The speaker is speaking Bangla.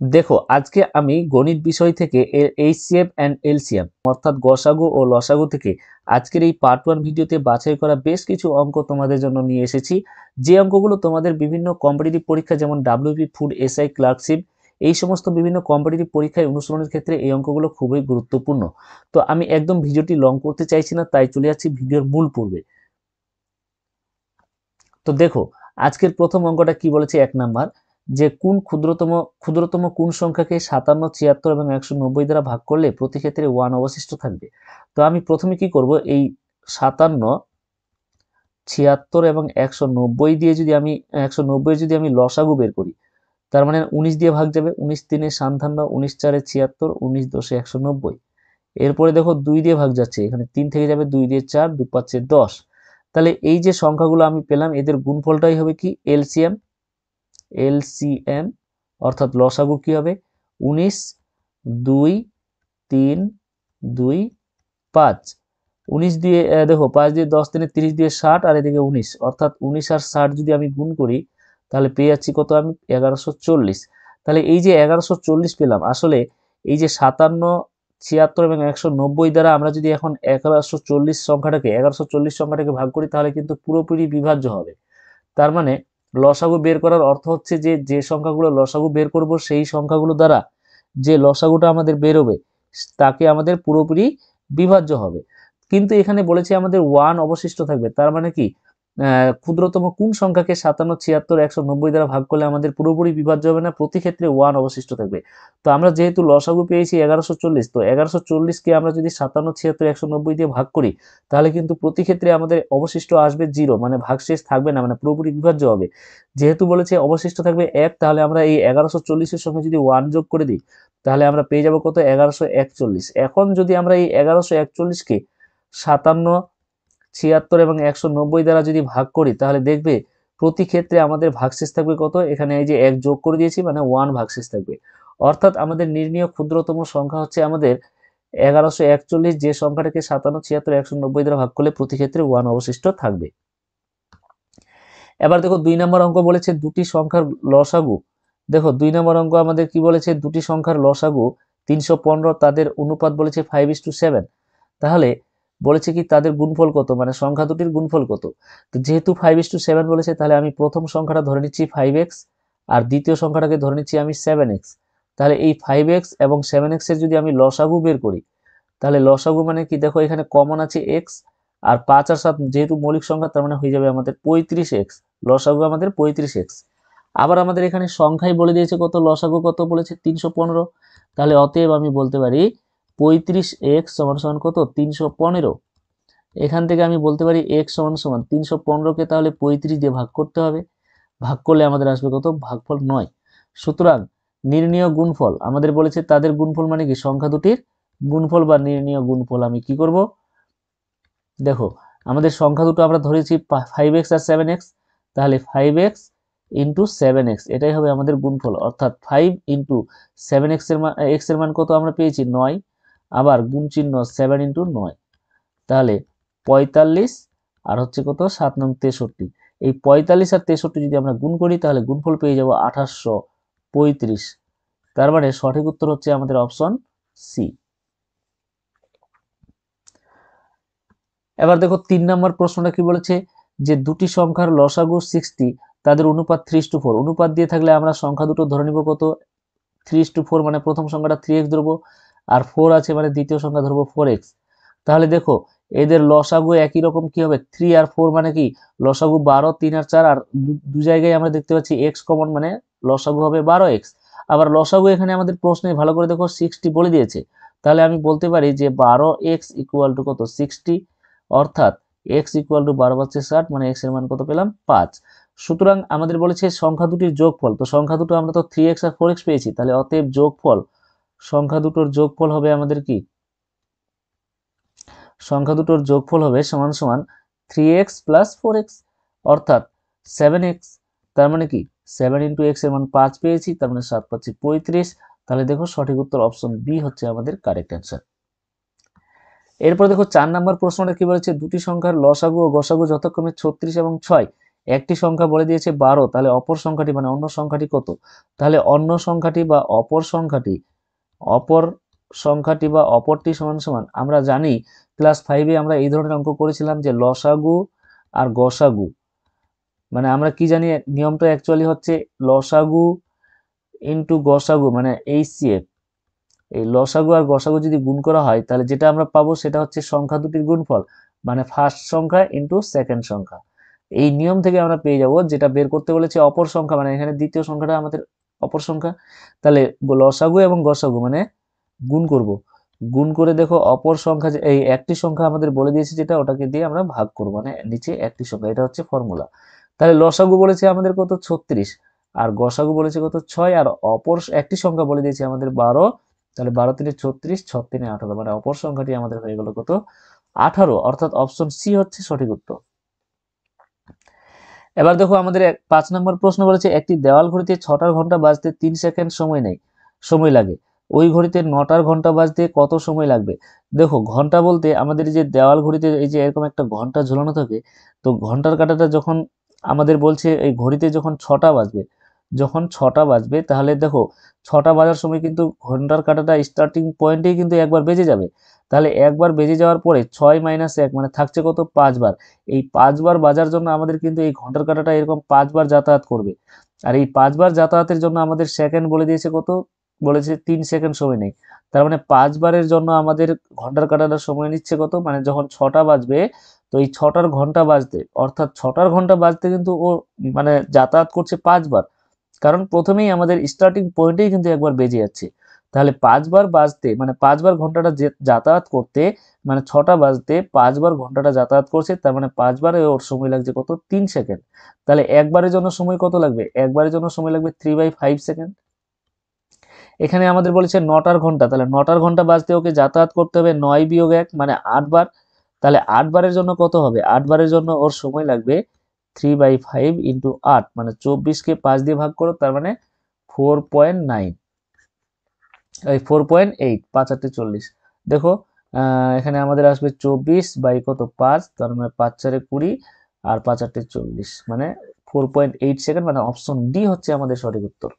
দেখো আজকে আমি গণিত বিষয় থেকে এইচসিএফ অ্যান্ড এলসিএম অর্থাৎ গসাগু ও লসাগু থেকে আজকের এই পার্ট 1 ভিডিওতে বাছাই করা বেশ কিছু অঙ্ক তোমাদের জন্য নিয়ে এসেছি। যে অঙ্কগুলো তোমাদের বিভিন্ন কম্পিটিটিভ পরীক্ষা যেমন ডাব্লিউপি ফুড এসআই ক্লার্কশিপ এই সমস্ত বিভিন্ন কম্পিটিটিভ পরীক্ষায় অনুসরণের ক্ষেত্রে এই অঙ্কগুলো খুবই গুরুত্বপূর্ণ। তো আমি একদম ভিডিওটি লং করতে চাইছি না, তাই চলে যাচ্ছি ভিডিওর মূল পর্বে। তো দেখো আজকের প্রথম অঙ্কটা কি বলেছে, 1 নাম্বার, যে কোন ক্ষুদ্রতম কোন সংখ্যাকে 57, 76 এবং 190 দ্বারা ভাগ করলে প্রতি ক্ষেত্রে 1 অবশিষ্ট থাকবে। তো আমি প্রথমে কি করব, এই 57, 76 এবং 190 দিয়ে যদি আমি 190 যদি আমি লসাগু বের করি, তার মানে 19 দিয়ে ভাগ যাবে, 19 3 57, 19 4 76, 19 10 190। এরপরে দেখো 2 দিয়ে ভাগ যাচ্ছে, এখানে 3 থেকে যাবে, 2 দিয়ে 4, 2 5 10। তাহলে এই যে সংখ্যাগুলো আমি পেলাম এদের গুণফলটাই হবে কি এলসিএম। এলসিএম অর্থাৎ লসাগু কি হবে 19, 2, 3, 2, 5। 19 দিয়ে দেখো 5 দিয়ে 10 3 30 দিয়ে 60 আর এদিকে 19, অর্থাৎ 19 আর 60 যদি আমি গুণ করি তাহলে পেয়ে যাচ্ছি কত, আমি 1140। তাহলে এই যে 1140 পেলাম, আসলে এই যে 57, 76 এবং 190 দ্বারা আমরা যদি এখন 1140 সংখ্যাটাকে ভাগ করি তাহলে কিন্তু পুরোপুরি বিভাজ্য হবে। তার মানে লসাগু বের করার অর্থ হচ্ছে যে যে সংখ্যাগুলো লসাগু বের করব সেই সংখ্যাগুলো দ্বারা যে লসাগুটা আমাদের বেরোবে তাকে আমাদের পুরোপুরি বিভাজ্য হবে। কিন্তু এখানে বলেছে আমাদের 1 অবশিষ্ট থাকবে, তার মানে কি ক্ষুদ্রতম কোন সংখ্যাকে 57, 76, 190 দ্বারা ভাগ করলে আমাদের পুরোপুরি বিভাজ্য হবে না, প্রতি ক্ষেত্রে 1 অবশিষ্ট থাকবে। তো আমরা যেহেতু লসাগু পেয়েছি 1140, তো 1140 কে আমরা যদি 57, 76, 190 দিয়ে ভাগ করি তাহলে কিন্তু প্রতি ক্ষেত্রে আমাদের অবশিষ্ট আসবে 0, মানে ভাগশেষ থাকবে না, মানে পুরোপুরি বিভাজ্য হবে। যেহেতু বলেছে অবশিষ্ট থাকবে 1, তাহলে আমরা এই 1140 এর সঙ্গে যদি 1 যোগ করে দিই তাহলে আমরা পেয়ে যাব কত, 1141। এখন যদি আমরা এই 1141 কে 57, 76 এবং 190 দ্বারা যদি ভাগ করি তাহলে দেখবে প্রতি ক্ষেত্রে আমাদের ভাগশেষ থাকবে কত, এখানে এই যে 1 যোগ করে দিয়েছি মানে 1 ভাগশেষ থাকবে। অর্থাৎ আমাদের নির্ণীয় ক্ষুদ্রতম সংখ্যা হচ্ছে আমাদের 1141, যে সংখ্যাটাকে 57, 76, 190 দ্বারা ভাগ করলে প্রতি ক্ষেত্রে 1 অবশিষ্ট থাকবে। এবার দেখো 2 নম্বর অঙ্ক বলেছে দুটি সংখ্যার লসাগু। দেখো 2 নম্বর অঙ্ক আমাদের কি বলেছে, দুটি সংখ্যার লসাগু 315, তাদের অনুপাত বলেছে 5:7। তাহলে বলেছে কি তাদের গুণফল কত, মানে সংখ্যা দুটির গুণফল কত। তো যেহেতু 5:7 বলেছে তাহলে আমি প্রথম সংখ্যাটা ধরে নিচ্ছি 5x আর দ্বিতীয় সংখ্যাটাকে ধরে নিচ্ছি আমি 7x। তাহলে এই 5x এবং 7x এর যদি আমি লসাগু বের করি তাহলে লসাগু মানে কি, দেখো এখানে কমন আছে x, আর 5 আর 7 যেহেতু মৌলিক সংখ্যা তার মানে হয়ে যাবে আমাদের 35x। লসাগু আমাদের 35x। আবার আমাদের এখানে সংখ্যাই বলে দিয়েছে কত, লসাগু কত বলেছে 315। তাহলে অতএব আমি বলতে পারি 35x সমান সমান কত, 315। এখান থেকে আমি বলতে পারি x সমান সমান 315কে তাহলে 35 দিয়ে ভাগ করতে হবে, ভাগ করলে আমাদের আসবে কত, ভাগফল 9। সুতরাং নির্ণীয় গুণফল আমাদের বলেছে তাদের গুণফল মানে কি সংখ্যা দুটির গুণফল বা নির্ণীয় গুণফল। আমি কি করব, দেখো আমাদের সংখ্যা দুটো আমরা ধরেছি 5x আর 7x, তাহলে 5x ইন্টু 7x এটাই হবে আমাদের গুণফল, অর্থাৎ 5 ইন্টু 7x এর মান, x এর মান কত আমরা পেয়েছি 9, আবার গুণ চিহ্ন 7 ইন্টু 9, তাহলে 45 আর হচ্ছে কত 7 নং 63। এই 45 আর 63 যদি আমরা গুণ করি তাহলে গুণফল পেয়ে যাব 2835। তার মানে সঠিক উত্তর হচ্ছে আমাদের অপশন সি। এবার দেখো 3 নম্বর প্রশ্নটা কি বলেছে, যে দুটি সংখ্যার লসাগু 60, তাদের অনুপাত 3:4। অনুপাত দিয়ে থাকলে আমরা সংখ্যা দুটো ধরে নিব কত, 3:4, মানে প্রথম সংখ্যাটা 3x ধরবো আর 4 আছে মানে দ্বিতীয় সংখ্যা ধরবো 4x। তাহলে দেখো এদের লসাগু একই রকম কি হবে, 3 আর 4 মানে কি লসাগু 12, 3 আর 4, আর দু জায়গায় আমরা দেখতে পাচ্ছি x কমন, মানে লসাগু হবে 12x। আবার লসাগু এখানে আমাদের প্রশ্নে ভালো করে দেখো 60 বলে দিয়েছে, তাহলে আমি বলতে পারি যে 12x ইকুয়াল টু কত 60, অর্থাৎ x ইকুয়াল টু 12×60, মানে x এর মান কত পেলাম 5। সুতরাং আমাদের বলেছে সংখ্যা দুটির যোগফল, তো সংখ্যা দুটো আমরা তো 3x আর 4x পেয়েছি, তাহলে অতএব যোগফল সংখ্যা দুটোর যোগফল হবে আমাদের কি, সংখ্যা দুটোর যোগফল হবে সমান সমান 3x প্লাস 4x, অর্থাৎ 7x। তার মানে কি 7 ইন্টু x এর মান 5 পেয়েছি, তার মানে 7 পাচ্ছি 35। তাহলে দেখো সঠিক উত্তর অপশন বি হচ্ছে আমাদের কারেক্ট অ্যান্সার। এরপর দেখো 4 নম্বর প্রশ্নটা কি বলেছে, দুটি সংখ্যার লসাগু ও গসাগু যথাক্রমে 36 এবং 6, একটি সংখ্যা বলে দিয়েছে 12, তাহলে অপর সংখ্যাটি মানে অন্য সংখ্যাটি কত? তাহলে অন্য সংখ্যাটি বা অপর সংখ্যাটি বা অপরটি সমান সমান আমরা জানি ক্লাস 5-এ আমরা এই ধরনের অঙ্ক করেছিলাম যে লসাগু আর গসাগু, মানে আমরা কি জানি নিয়মটা অ্যাকচুয়ালি হচ্ছে লসাগু ইন্টু গসাগু মানে HCF। এই লসাগু আর গসাগু যদি গুণ করা হয় তাহলে যেটা আমরা পাবো সেটা হচ্ছে সংখ্যা দুটির গুণফল, মানে ফার্স্ট সংখ্যা ইন্টু সেকেন্ড সংখ্যা। এই নিয়ম থেকে আমরা পেয়ে যাব যেটা বের করতে বলেছে অপর সংখ্যা, মানে এখানে দ্বিতীয় সংখ্যাটা আমাদের অপর সংখ্যা। তাহলে লসাগু এবং গসাগু মানে গুণ করব, গুণ করে দেখো অপর সংখ্যা এই একটি সংখ্যা আমাদের বলে দিয়েছে যেটা, ওটাকে দিয়ে আমরা ভাগ করব, মানে নিচে একটি সংখ্যা, এটা হচ্ছে ফর্মুলা। তাহলে লসাগু বলেছে আমাদের কত 36, আর গসাগু বলেছে কত 6, আর অপর একটি সংখ্যা বলে দিয়েছে আমাদের 12। তাহলে 12 3 36, 6 3 18, মানে অপর সংখ্যাটি আমাদের হয়ে গেল কত 18, অর্থাৎ অপশন সি হচ্ছে সঠিক উত্তর। এবার দেখো আমাদের 5 নম্বর প্রশ্ন বলেছে একটি দেওয়াল ঘড়িতে 6টার ঘন্টা বাজতে 3 সেকেন্ড সময় লাগে, ওই ঘড়িতে 9টার ঘন্টা বাজতে কত সময় লাগবে? দেখো ঘন্টা বলতে আমাদের যে দেওয়াল ঘড়িতে এই যে এরকম একটা ঘন্টা ঝুলানো থাকে, তো ঘন্টার কাঁটাটা যখন আমাদের বলছে এই ঘড়িতে যখন ছটা বাজবে তাহলে দেখো 6টা বাজার সময় কিন্তু ঘন্টার কাঁটাটা স্টার্টিং পয়েন্টেই কিন্তু একবার বেজে যাবে। তাহলে একবার বেজে যাওয়ার পরে 6 - 1 মানে থাকছে কত 5 বার। এই 5 বার বাজার জন্য আমাদের কিন্তু এই ঘন্টার কাঁটাটা এরকম 5 বার যাতায়াত করবে। আর এই 5 বার যাতায়াতের জন্য আমাদের সেকেন্ড বলে দিয়েছে কত, বলেছে 3 সেকেন্ড সময় নেই। তার মানে 5 বারের জন্য আমাদের ঘন্টার কাঁটাটা সময় নিচ্ছে কত, মানে যখন 6টা বাজবে, তো এই 6টার ঘন্টা বাজতে, অর্থাৎ 6টার ঘন্টা বাজতে কিন্তু ও মানে যাতায়াত করছে 5 বার, কারণ প্রথমেই আমাদের স্টার্টিং পয়েন্টেই কিন্তু একবার বেজে যাচ্ছে। তাহলে 5 বার বাজতে মানে 5 বার ঘন্টাটা যাতায়াত করতে, মানে 6টা বাজতে 5 বার ঘন্টাটা যাতায়াত করছে, তার মানে 5 বারে ওর সময় লাগছে কত 3 সেকেন্ড। তাহলে একবারের জন্য সময় কত লাগবে? একবারের জন্য সময় লাগবে 3/5 সেকেন্ড। এখানে আমাদের বলেছে 9টার ঘন্টা, তাহলে 9টার ঘন্টা বাজতে ওকে যাতায়াত করতে হবে 9 - 1 মানে 8 বার। তাহলে 8 বারের জন্য কত হবে? 8 বারের জন্য ওর সময় লাগবে 3/5 ইন্টু 8, মানে 24কে 5 দিয়ে ভাগ করো, তার মানে 4.9, এই 4.8, 5 8 40। দেখো এখানে আমাদের আসবে 24 বাই কত 5, তার মানে 5 4 20 আর 5 8 40, মানে 4.8 সেকেন্ড, মানে অপশন ডি হচ্ছে আমাদের সঠিক উত্তর।